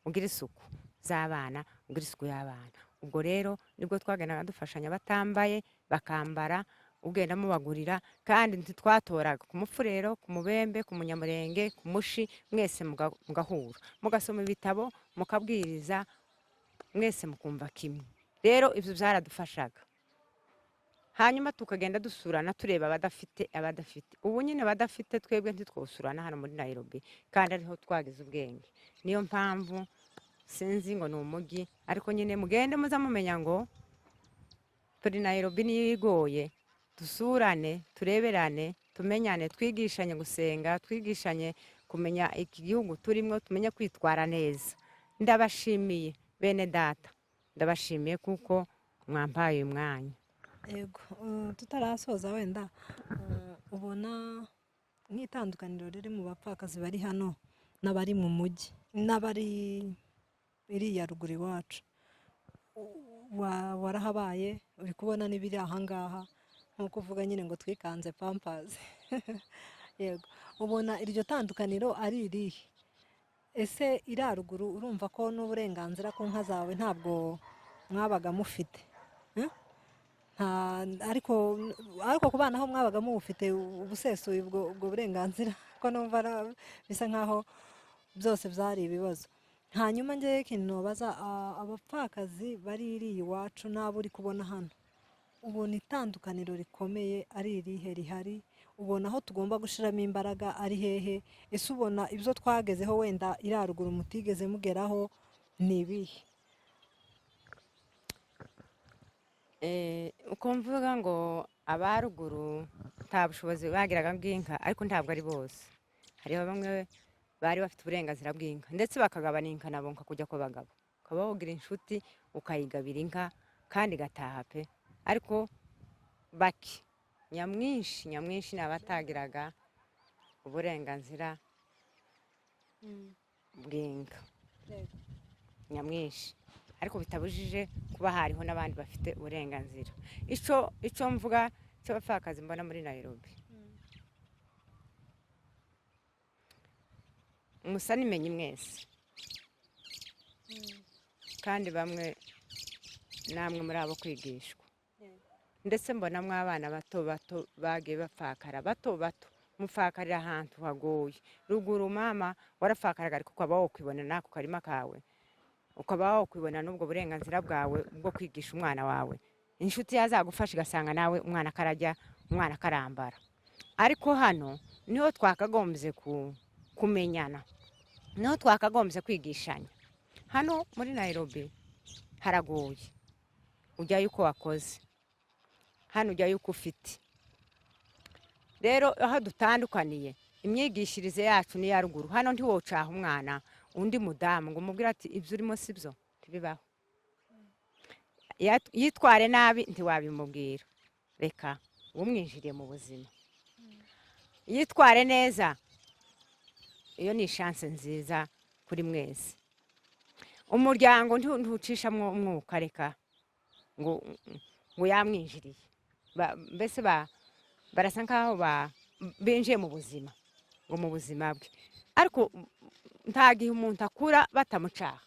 Ugira isuku z'abana, ugira isuku y'abana. Ubwo rero nibwo twagendaga dufashanya batambaye bakambara, ugenda mubagurira. Kandi ntitwatoraga ku mufurero, ku mubembe, ku munyamurenge, ku mushi, mwese mugahura mugasoma ibitabo mukabwiriza, mwese mukumva kimwe. Rero ibyo byaradufashaga. Hanyuma tukagenda dusurana tureba abadafite. Ubu nyine abadafite twebwe ntitwosurana hano muri Nairobi, kandi ariho twagize ubwenge. Niyo mpamvu sinzi ngo ni umugi, ariko nyine mugende muza mumenya ngo turi Nairobi niyo igoye. Dusurane, tureberane, tumenyane, twigishanye gusenga, twigishanye kumenya iki gihugu turimo, tumenye kwitwara neza. Ndabashimiye bene data, ndabashimiye kuko mwampaye umwanya. Yego, tutarasoza wenda ubona nk'itandukaniro riri mu bapfakazi bari hano n'abari mu mujyi n'abari iriya ruguru iwacu. Warahabaye uri kubona n'ibiri ahangaha, nk'uko uvuga nyine ngo twikanze pampazi. Yego, ubona iryo tandukaniro ari irihe? Ese iriya ruguru urumva ko n'uburenganzira ku nka zawe ntabwo mwabaga mufite? Ariko ku bana aho mwabaga mubufite ubusesuye ubwo burenganzira, ko numva bisa nkaho byose byari ibibazo. Hanyuma njyewe ikintu nobaza abapfakazi bari iriya iwacu n'abo uri kubona hano, ubona itandukaniro rikomeye ari irihe rihari? Ubona aho tugomba gushyiramo imbaraga ari hehe? Ese ubona ibyo twagezeho wenda iriya ruguru mutigeze mugeraho ni ibihe? Uko mvuga ngo abaruguru nta bushobozi bagiraga bw'inka, ariko ntabwo ari bose. Hariho bamwe bari bafite uburenganzira bw'inka, ndetse bakagabana inka nabo kujya ku bagabo, ukaba wogira inshuti ukayigabira inka kandi igataha pe. Ariko bake, nyamwinshi ni abatagiraga uburenganzira bw'inka, nyamwinshi. Ariko bitabujije kuba hariho n'abandi bafite uburenganzira. Icyo mvuga cy'abapfakazi mbona muri Nairobi, musa nimenye mwese, kandi bamwe namwe muri abo kwigishwa. Ndetse mbonamo abana bato bagiye bapfakara, bato mupfakarira ahantu hagoye. Ruguru mama warapfakaraga, ariko ukaba wokwibona n'ako karima kawe, ukaba wakwibona n'ubwo burenganzira bwawe bwo kwigisha umwana wawe. Inshuti yazagufasha igasanga nawe umwana akarajya, umwana akarambara. Ariko hano niho twakagombye kumenyana, niho twakagombye kwigishanya. Hano muri Nairobi haragoye, ujyayo uko wakoze, hano ujyayo uko ufite. Rero aho dutandukaniye imyigishirize yacu ni ya ruguru. Hano ntiwocaha umwana undi mudamu ngo umubwire ati ibyo urimo si byo, ntibibaho. Yitware nabi ntiwabimubwira, reka umwinjiriye mu buzima. Yitware neza, iyo ni chance nziza kuri mwese. Umuryango ntucishamwo umwuka, reka ngo yamwinjiriye. Mbese barasa nkaho binjiye mu buzima, ngo mu buzima bwe. Ariko nta gihe umuntu akura batamucaha,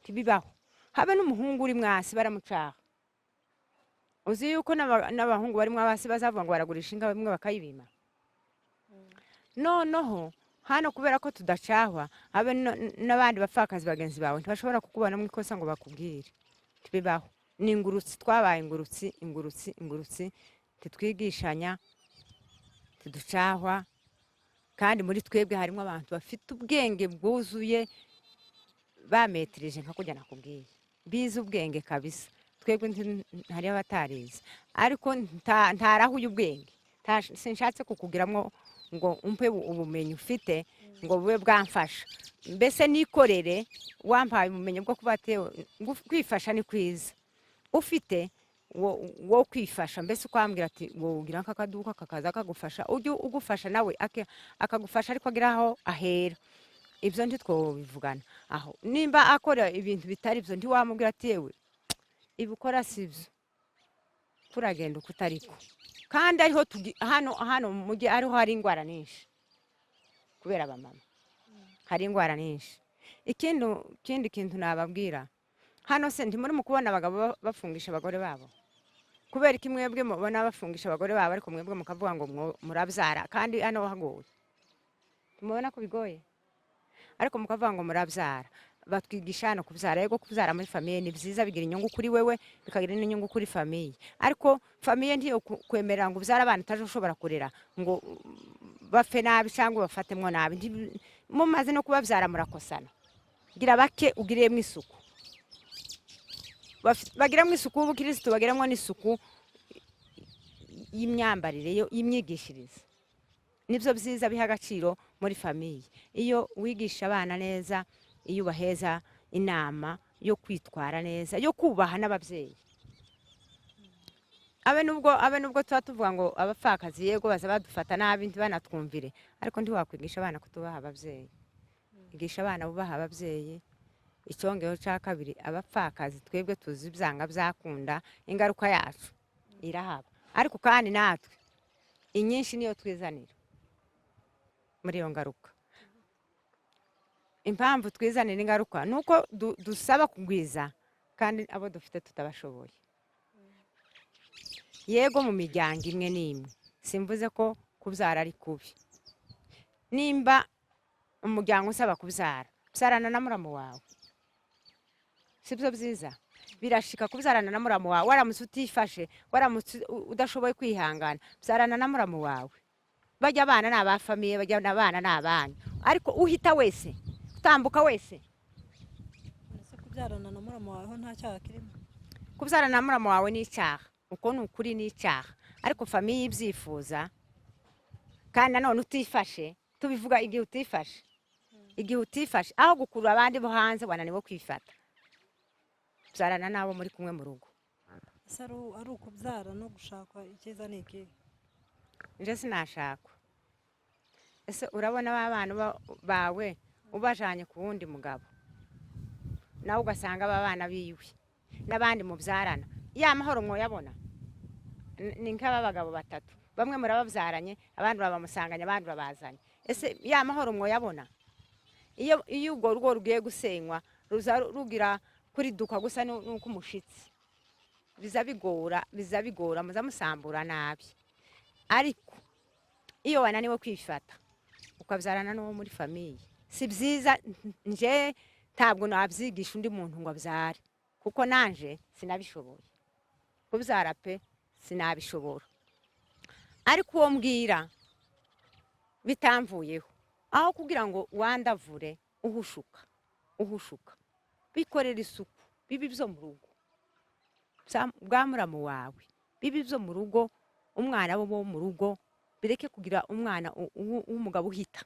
ntibibaho. Habe n'umuhungu uri mwasi baramucaha. Uzi yuko n'abahungu bari mwasi bazavuga ngo baragurisha inka bamwe bakayibima. Noneho hano kubera ko tudacahwa, habe n'abandi bapfakazi bagenzi bawe ntibashobora kukubona mu ikosa ngo bakubwire, ntibibaho. Ni ingurutsi, twabaye ingurutsi, titwigishanya, tiducahwa. Kandi muri twebwe harimo abantu bafite ubwenge bwuzuye, bametirije nka kujya nakubwiye, bize ubwenge kabisa. Twebwe ntari abatarize, ariko ntarahuye ubwenge. Sinshatse kukugiramo ngo umpe ubumenyi ufite ngo bube bwamfasha. Mbese nikorere, wampaye ubumenyi bwo kubatewe, kwifasha ni kwiza. Ufite wo kwifasha mbese ukambwira ati wowe ugira nk'akaduka kakaza kagufasha ujye ugufasha nawe akagufasha ariko agira aho ahera ibyo ntitwobivugana aho nimba akora ibintu bitari byo ntiwamubwira ati yewe ibi ukora si byo turagenda uko utariko kandi ariho hano mu mujyi ariho hari indwara nyinshi kubera abamama hari indwara nyinshi ikindi kintu nababwira hano se ntimuri mu kubona abagabo bafungisha abagore babo kubera iki mwebwe mubona bafungisha abagore babo ariko mwebwe mukavuga ngo murabyara kandi hano hagoye mubona ko bigoye ariko mukavuga ngo murabyara batwigisha hano kubyara yego kubyara muri famiye ni byiza bigira inyungu kuri wewe bikagira n'inyungu kuri famiye ariko famiye ntiyo kwemerera ngo ubyara abana utaje ushobora kurera ngo bafe nabi cyangwa bafatemwo nabi mumaze no kubabyara murakosana gira bake ugiriyemo isuku bagiramo isuku ubukristo bagiramo n'isuku y'imyambarire y'imyigishirize nibyo byiza biha agaciro muri famiye iyo wigisha abana neza iyo ubaheza inama yo kwitwara neza yo kubaha n'ababyeyi abe nubwo tuba tuvuga ngo abapfakazi yego baza badufata nabi banatwumvire ariko ntiwakwigisha abana kutubaha ababyeyi igisha abana bubaha ababyeyi icyongeho cya kabiri abapfakazi twebwe tuzi ibyanga byakunda ingaruka yacu irahaba ariko kandi natwe inyinshi niyo twizanira muri iyo ngaruka impamvu twizanira ingaruka nuko dusaba kugwiza kandi abo dufite tutabashoboye yego mu miryango imwe n'imwe simvuze ko kubyara ari kubi nimba umuryango usaba kubyara byarana na muramu wawe sibyo byiza birashika kubyarana na muramu wawe waramutse utifashe waramutse udashoboye kwihangana byarana na muramu wawe bajya abana n'abafamiye bajya abana n'abana ariko uhita wese utambuka wese kubyarana na muramu wawe nta cyaha kirimo kubyarana na muramu wawe ni icyaha uko ni ukuri ni icyaha ariko famiye ibyifuza kandi nanone utifashe tubivuga igihe utifashe aho gukurura abandi bo hanze wananiwe kwifata byarana nabo muri kumwe mu rugo ese ari ukubyara no gushakwa icyiza ni iki nje sinashakwa ese urabona abana bawe ubajanye ku wundi mugabo nawe ugasanga abana biwe n'abandi mubyarana ya mahoro mwoyabona ni nk'aba bagabo batatu bamwe murababyaranye abandi babamusanganye abandi babazanye ese ya mahoro mwoyabona iyo urwo rugo rugiye gusenywa ruza rugira kuri duka gusa nuko umushitsi biza bigora muza musambura nabi ariko iyo wananiwe kwifata ukabyarana n'uwo muri famiye si byiza nje ntabwo nabyigisha undi muntu ngo abyare kuko nanje sinabishoboye kubyara pe sinabishobora ariko uwo mbwira bitamvuyeho aho kugira ngo wandavure uhushuka bikorera isuku bibi byo mu rugo bwa muramu wawe bibi byo mu rugo umwana wo mu rugo bireke kugira umwana w'umugabo uhita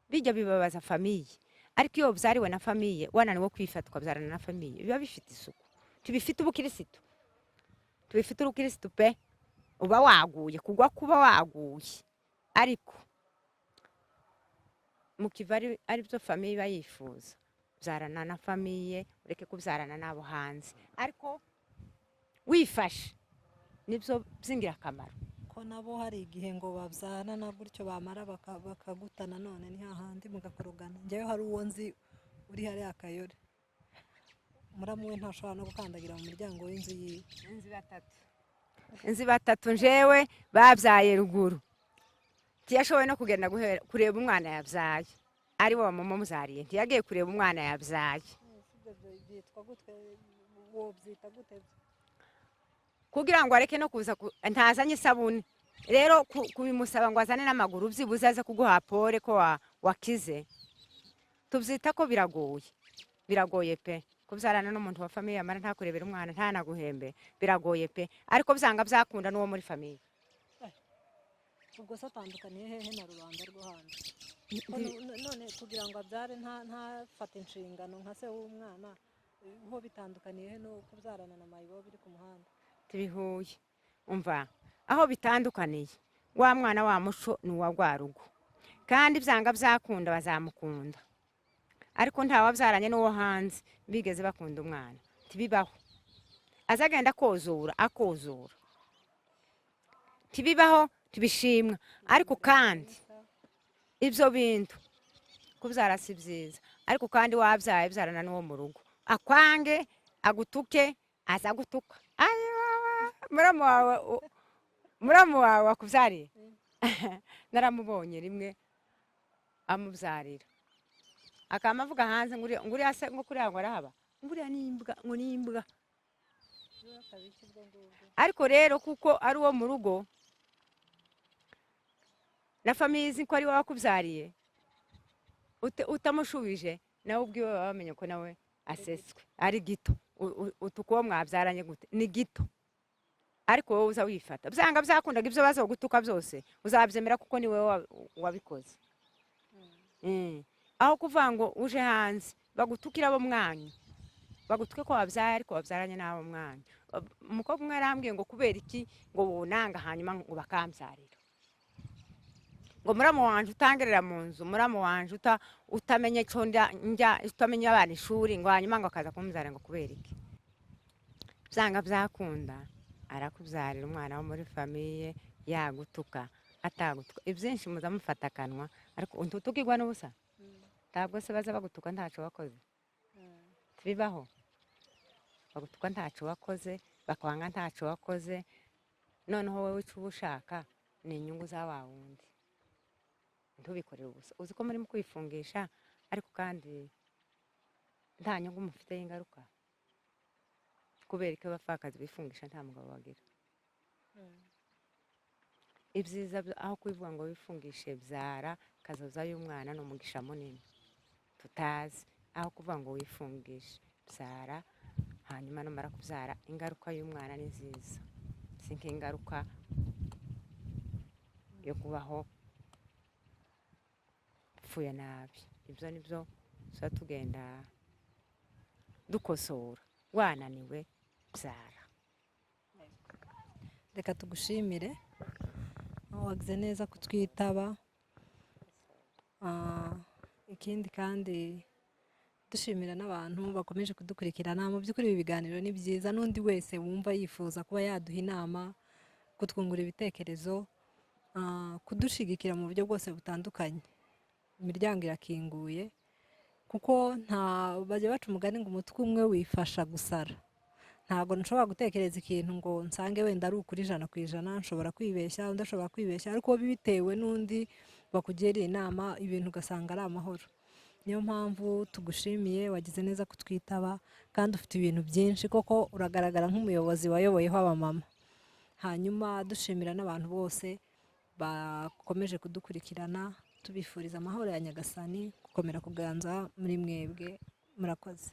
bijya bibabaza famiye ariko iyo byariwe na famiye wananiwe kwifata ukabyarana na famiye biba bifite isuku tubifite ubukirisitu pe uba waguye kugwa kuba waguye ariko mukiva ari byo famiye iba yifuza byarana na famiye ureke kubyarana nabo hanze ariko wifashe nibyo by'ingirakamaro ko nabo hari igihe ngo babyarana gutyo bamara bakagutana none ni hahandi mugakorogana njyewe hari uwo nzi uri hariya Kayore muramu we ntashobora no gukandagira mu muryango w'inzu yiwe inzi batatu njewe babyaye ruguru ntiyashoboye no kugenda kureba umwana yabyaye ari wo mama muzariye ntiyagiye kureba umwana yabyaye kugira ngo areke no kuza ntazanye isabune rero kubimusaba ngo azane n'amaguru byibuze aze kuguha pole ko wakize tubyita ko biragoye pe kubyarana n'umuntu wa famiye amara ntakurebera umwana ntanaguhembe biragoye pe ariko byanga byakunda n'uwo muri famiye ubwo se atandukaniye hehe na rubanda rwo hanze none kugira ngo abyare ntafate inshingano nka se w'umwana ho bitandukaniye he no kubyarana na mayibo biri ku muhanda tubihuye umva aho bitandukaniye wa mwana wa muco ni uwa rwa rugo kandi byanga byakunda bazamukunda ariko ntawabyaranye n'uwo hanze bigeze bakunda umwana tibibaho azagenda akozora tibibaho tibishimwa ariko kandi ibyo bintu kubyara si byiza ariko kandi wabyaye byarana n'uwo mu rugo akwange agutuke aza gutuka muramu wawe wakubyariye naramubonye rimwe amubyarira akamavuga hanze nguriya se ngo kuriya ngo arahaba nguriya n'imbwa ariko rero kuko ari uwo mu rugo na famiye izi ko ari wowe wakubyariye utamushubije nawe ubwiwe baba bamenye ko nawe aseswe ari gito utuka uwo mwabyaranye gute ni gito ariko wowe uza wifata byanga byakundaga ibyo baza gutuka byose uzabyemera kuko ni wowe wabikoze aho kuvuga ngo uje hanze bagutukira abo mwanya bagutuke ko wabyaye ariko wabyaranye n'abo mwanya umukobwa umwe arambwiye ngo kubera iki ngo wunanga hanyuma ngo bakambyarira ngo muramu wanje utangerera mu nzu muramu wanje utamenye cyo utamenya abana ishuri ngo hanyuma ngo akaza kumbyara ngo kubera iki byanga byakunda arakubyarira umwana wo muri famiye yagutuka atagutuka ibyinshi muza mufata akanwa ariko utukigwa n'ubusa ntabwo se baza bagutuka ntacyo wakoze bibaho bagutuka ntacyo wakoze bakwanga ntacyo wakoze noneho wowe icyo uba ushaka ni inyungu za wa wundi ntubikorere ubusa uzi ko muri kwifungisha ariko kandi nta nyungu mufite y'ingaruka kubera ko abapfakazi bifungisha nta mugabo bagira ibyiza aho kubivuga ngo wifungishe byara kazoza y'umwana ni umugisha munini tutazi aho kuvuga ngo wifungishe byara hanyuma numara kubyara ingaruka y'umwana ni nziza si nk'ingaruka yo kubaho upfuye nabi ibyo nibyo tuba tugenda dukosora wananiwe byara reka tugushimire wagize neza kutwitaba ikindi kandi dushimira n'abantu bakomeje kudukurikirana mu by'ukuri ibi biganiro ni byiza n'undi wese wumva yifuza kuba yaduha inama kutwungura ibitekerezo kudushigikira mu buryo bwose butandukanye imiryango irakinguye kuko bajya baca umugani ngo umutwe umwe wifasha gusara ntabwo nshobora gutekereza ikintu ngo nsange wenda ari ukuri 100%, nshobora kwibeshya undi ashobora kwibeshya ariko bitewe n'undi bakugiriye inama ibintu ugasanga ari amahoro. Niyo mpamvu tugushimiye wagize neza kutwitaba kandi ufite ibintu byinshi koko uragaragara nk'umuyobozi wayoboyeho abamama. Hanyuma dushimira n'abantu bose bakomeje kudukurikirana tubifuriza amahoro ya Nyagasani gukomera kuganza muri mwebwe murakoze.